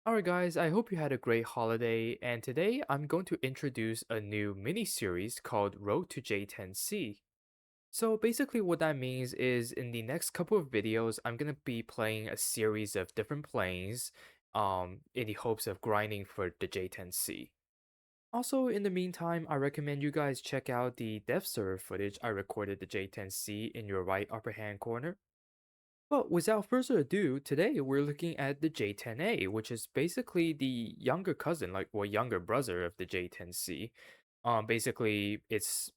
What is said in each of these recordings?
Alright guys, I hope you had a great holiday, and today I'm going to introduce a new mini-series called Road to J-10C. So basically what that means is in the next couple of videos, I'm going to be playing a series of different planes in the hopes of grinding for the J-10C. Also, in the meantime, I recommend you guys check out the dev server footage I recorded the J-10C in your right upper hand corner. Well, without further ado, today we're looking at the J-10A, which is basically the younger cousin, or younger brother of the J-10C. Basically,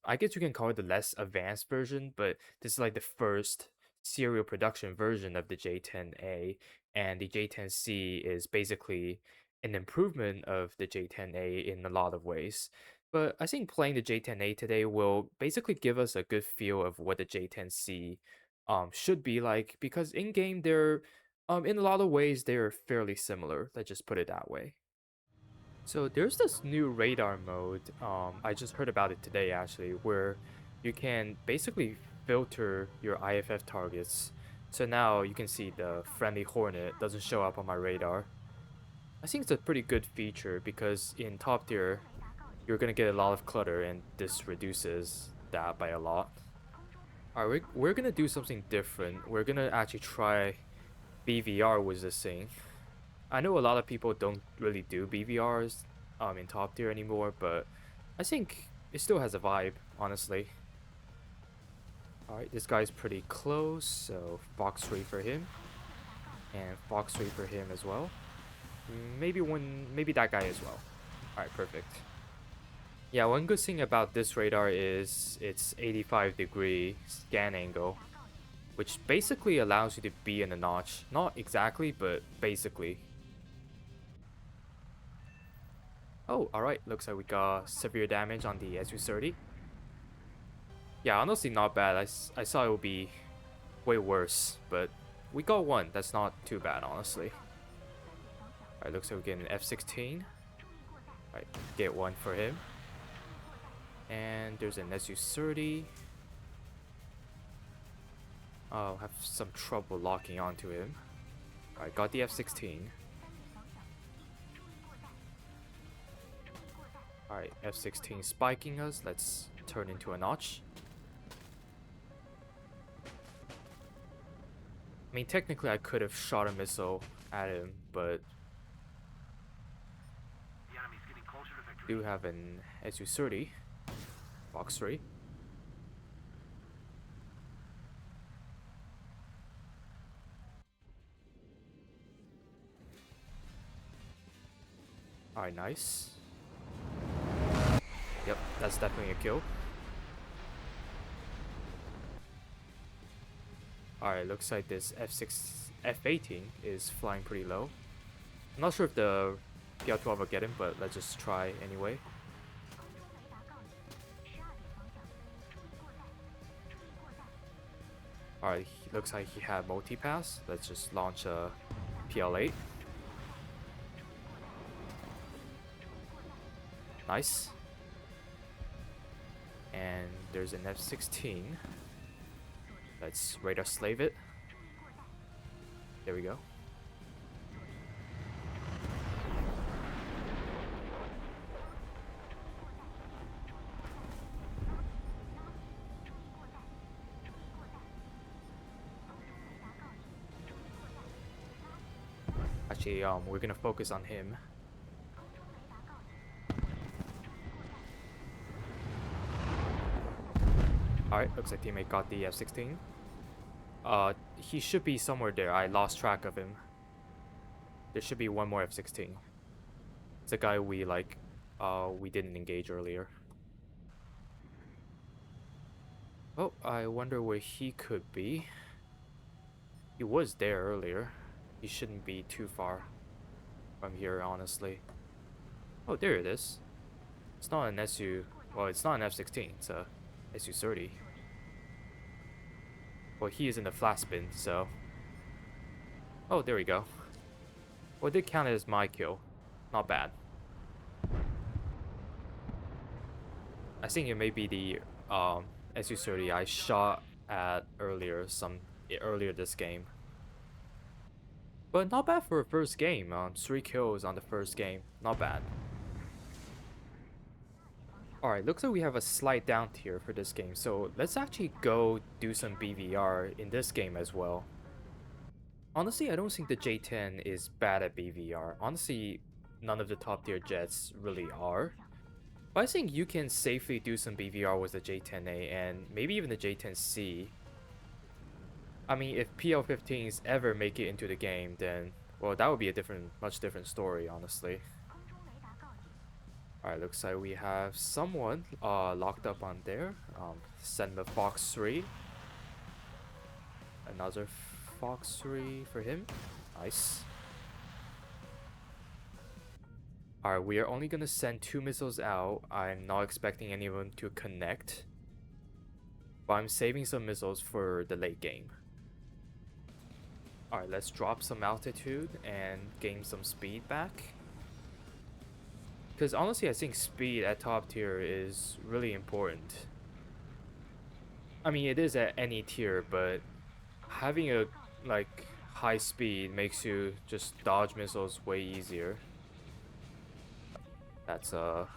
I guess you can call it the less advanced version, but this is like the first serial production version of the J-10A, and the J-10C is basically an improvement of the J-10A in a lot of ways. But I think playing the J-10A today will basically give us a good feel of what the J-10C should be like, because in game they're in a lot of ways they're fairly similar. Let's just put it that way. So there's this new radar mode. I just heard about it today actually, where you can basically filter your IFF targets. So now you can see the friendly Hornet doesn't show up on my radar. I think it's a pretty good feature because in top tier you're gonna get a lot of clutter, and this reduces that by a lot. Alright, we're gonna do something different. We're gonna actually try BVR with this thing. I know a lot of people don't really do BVRs in top tier anymore, but I think it still has a vibe, honestly. Alright, this guy's pretty close, so Fox 3 for him. And Fox 3 for him as well. Maybe that guy as well. Alright, perfect. Yeah, one good thing about this radar is its 85-degree scan angle, which basically allows you to be in a notch. Not exactly, but basically. Oh, alright, looks like we got severe damage on the SU-30. Yeah, honestly not bad. I saw it would be way worse, but we got one. That's not too bad, honestly. Alright, looks like we get an F-16. Alright, get one for him. And there's an SU-30. I'll have some trouble locking onto him. Alright, got the F-16. Alright, F-16 spiking us. Let's turn into a notch. I mean, technically I could have shot a missile at him, but do have an SU-30. Box 3. Alright, nice. Yep, that's definitely a kill. Alright, looks like this F-18 is flying pretty low. I'm not sure if the PL-12 will get him, but let's just try anyway. Alright, looks like he had multi-pass. Let's just launch a PL-8. Nice. And there's an F-16. Let's radar slave it. There we go. Actually, we're gonna focus on him. Alright, looks like teammate got the F-16. He should be somewhere there. I lost track of him. There should be one more F-16. It's a guy we didn't engage earlier. Oh, I wonder where he could be. He was there earlier. He shouldn't be too far from here, honestly. Oh, there it is. It's not an SU... Well, it's not an F-16. It's a SU-30. Well, he is in the flat spin, so... Oh, there we go. Well, it did count as my kill. Not bad. I think it may be the SU-30 I shot at earlier this game. But not bad for a first game. 3 kills on the first game. Not bad. Alright, looks like we have a slight down tier for this game. So let's actually go do some BVR in this game as well. Honestly, I don't think the J-10 is bad at BVR. Honestly, none of the top tier jets really are. But I think you can safely do some BVR with the J-10A and maybe even the J-10C. I mean, if PL-15s ever make it into the game, then, well, that would be a much different story, honestly. Alright, looks like we have someone locked up on there. Send the Fox 3. Another Fox 3 for him. Nice. Alright, we are only gonna send 2 missiles out. I'm not expecting anyone to connect. But I'm saving some missiles for the late game. Alright, let's drop some altitude and gain some speed back. Because honestly, I think speed at top tier is really important. I mean, it is at any tier, but having a high speed makes you just dodge missiles way easier. That's a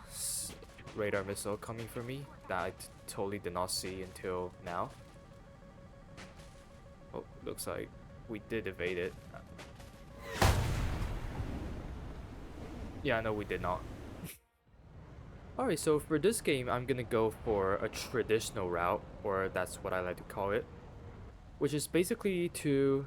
radar missile coming for me that I totally did not see until now. Oh, looks like we did evade it. Yeah, no, we did not. Alright, so for this game, I'm gonna go for a traditional route, or that's what I like to call it, which is basically to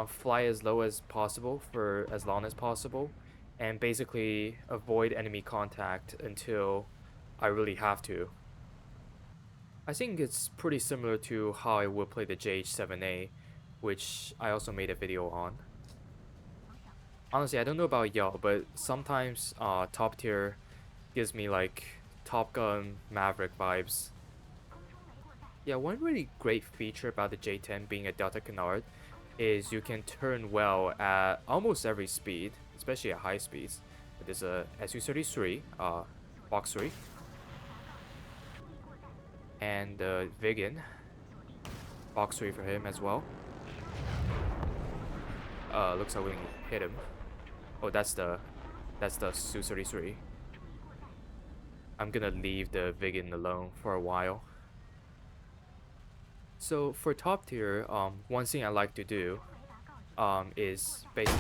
fly as low as possible for as long as possible, and basically avoid enemy contact until I really have to. I think it's pretty similar to how I would play the J-7A, which I also made a video on. Honestly, I don't know about y'all, but sometimes top tier gives me like Top Gun Maverick vibes. Yeah, one really great feature about the J-10 being a Delta Canard is you can turn well at almost every speed, especially at high speeds. There's a Su-33, Fox 3, and Viggen, Fox 3 for him as well. Looks like we can hit him. Oh, that's the Su-33. I'm gonna leave the Viggen alone for a while. So for top tier, one thing I like to do is basically...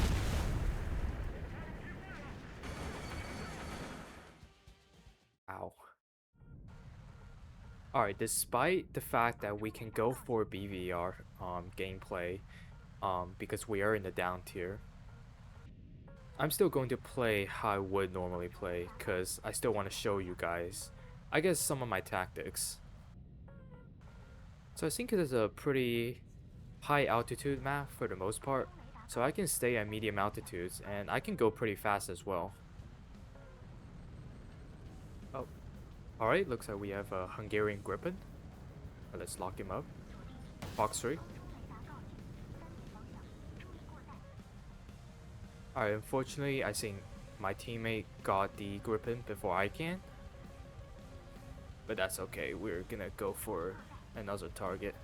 Ow. Alright, despite the fact that we can go for BVR gameplay because we are in the down tier, I'm still going to play how I would normally play because I still want to show you guys, I guess, some of my tactics. So I think it is a pretty high altitude map for the most part, so I can stay at medium altitudes and I can go pretty fast as well. Oh, alright, looks like we have a Hungarian Gripen. Let's lock him up. Fox 3. Alright, unfortunately, I think my teammate got the Gripen before I can. But that's okay, we're gonna go for another target.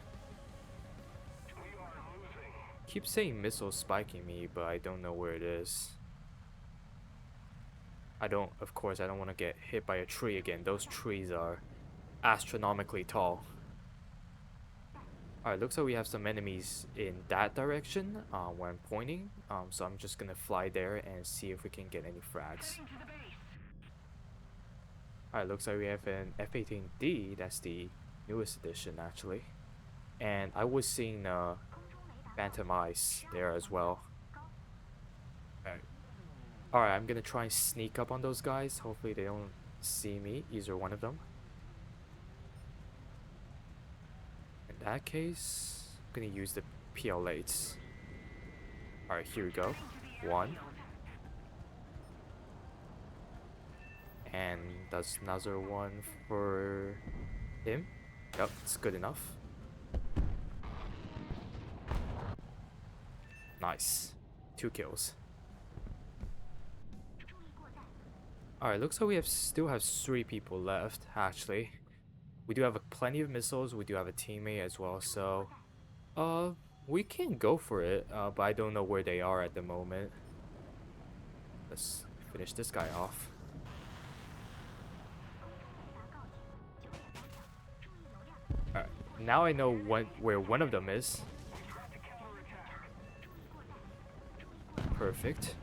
Keep saying missiles spiking me, but I don't know where it is. Of course, I don't want to get hit by a tree again. Those trees are astronomically tall. Alright, looks like we have some enemies in that direction where I'm pointing. So I'm just gonna fly there and see if we can get any frags. Alright, looks like we have an F-18D. That's the newest edition, actually. And I was seeing Phantom Ice there as well. Alright, I'm gonna try and sneak up on those guys. Hopefully they don't see me, either one of them. In that case, I'm gonna use the PL-8s. Alright, here we go. One. And that's another one for him. Yep, it's good enough. Nice. 2 kills. Alright, looks like we still have 3 people left, actually. We do have plenty of missiles, we do have a teammate as well, so... We can go for it, but I don't know where they are at the moment. Let's finish this guy off. Alright, now I know where one of them is. Perfect.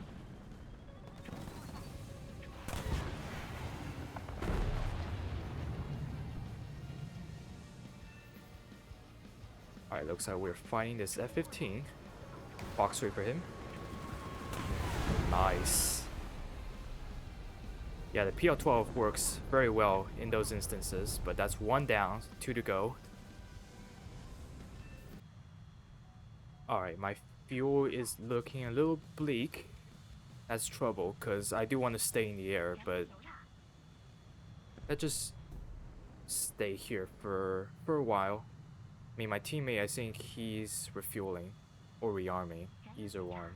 Alright, looks like we're fighting this F-15. Box rate for him. Nice. Yeah, the PL-12 works very well in those instances, but that's one down, two to go. Alright, my fuel is looking a little bleak. That's trouble, because I do want to stay in the air, but let's just stay here for a while. I mean, my teammate, I think he's refueling or rearming, either one.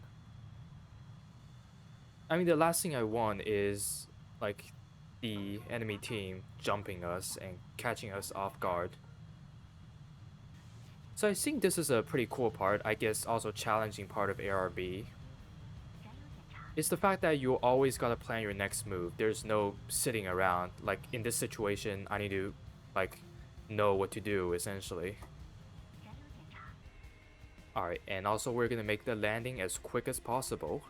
I mean, the last thing I want is like the enemy team jumping us and catching us off guard. So I think this is a pretty cool part, I guess also challenging part of ARB. It's the fact that you always gotta plan your next move. There's no sitting around. Like in this situation, I need to like know what to do essentially. Alright, and also we're gonna make the landing as quick as possible.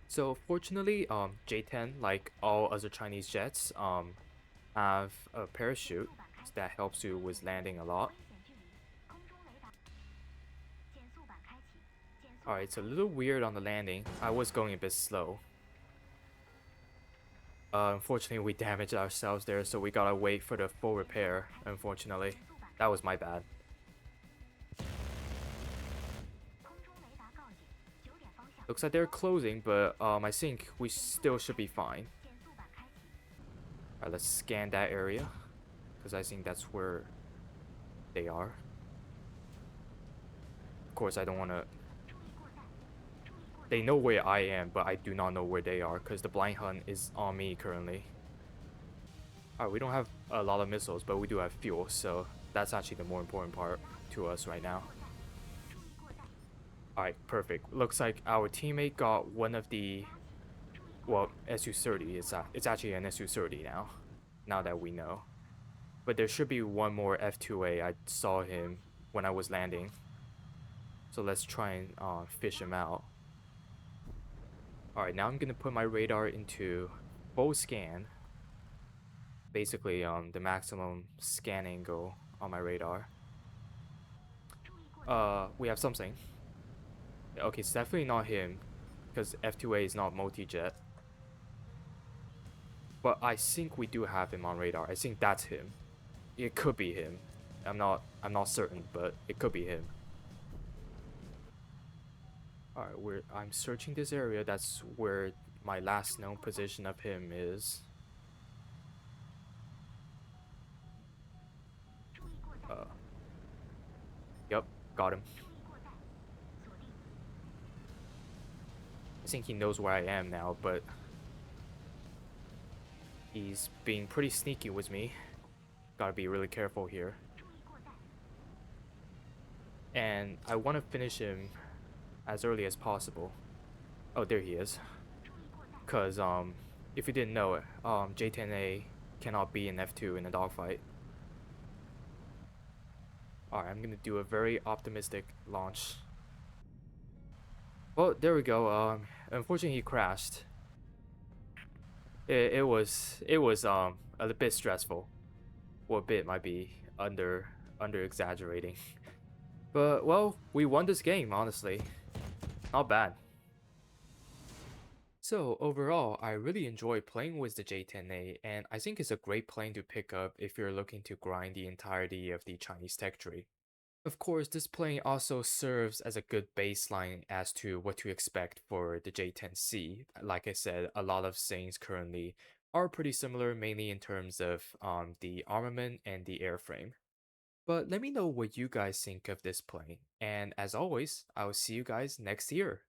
So fortunately, J-10, like all other Chinese jets, have a parachute that helps you with landing a lot. Alright, it's a little weird on the landing. I was going a bit slow. Unfortunately, we damaged ourselves there, so we gotta wait for the full repair, unfortunately. That was my bad. Looks like they're closing, but I think we still should be fine. Alright, let's scan that area, because I think that's where they are. Of course, I don't want to... They know where I am, but I do not know where they are, because the blind hunt is on me currently. Alright, we don't have a lot of missiles, but we do have fuel, so that's actually the more important part to us right now. Alright, perfect. Looks like our teammate got one of the... Well, Su-30. It's actually an Su-30 now that we know. But there should be one more F-2A. I saw him when I was landing. So let's try and fish him out. Alright, now I'm going to put my radar into full scan. Basically, the maximum scan angle on my radar. We have something. Okay, it's definitely not him, because F-2A is not multi-jet. But I think we do have him on radar. I think that's him. It could be him. I'm not certain, but it could be him. Alright, I'm searching this area. That's where my last known position of him is. Yep, got him. I think he knows where I am now, but he's being pretty sneaky with me. Gotta be really careful here. And I want to finish him as early as possible. Oh, there he is. Cause if you didn't know it, J-10A cannot be an F2 in a dogfight. Alright, I'm gonna do a very optimistic launch. Well, there we go. Unfortunately, he crashed. It was a bit stressful. Well, a bit might be under exaggerating. But well, we won this game, honestly. Not bad. So overall, I really enjoy playing with the J-10A, and I think it's a great plane to pick up if you're looking to grind the entirety of the Chinese tech tree. Of course, this plane also serves as a good baseline as to what to expect for the J-10C. Like I said, a lot of things currently are pretty similar, mainly in terms of the armament and the airframe. But let me know what you guys think of this plane, and as always, I'll see you guys next year.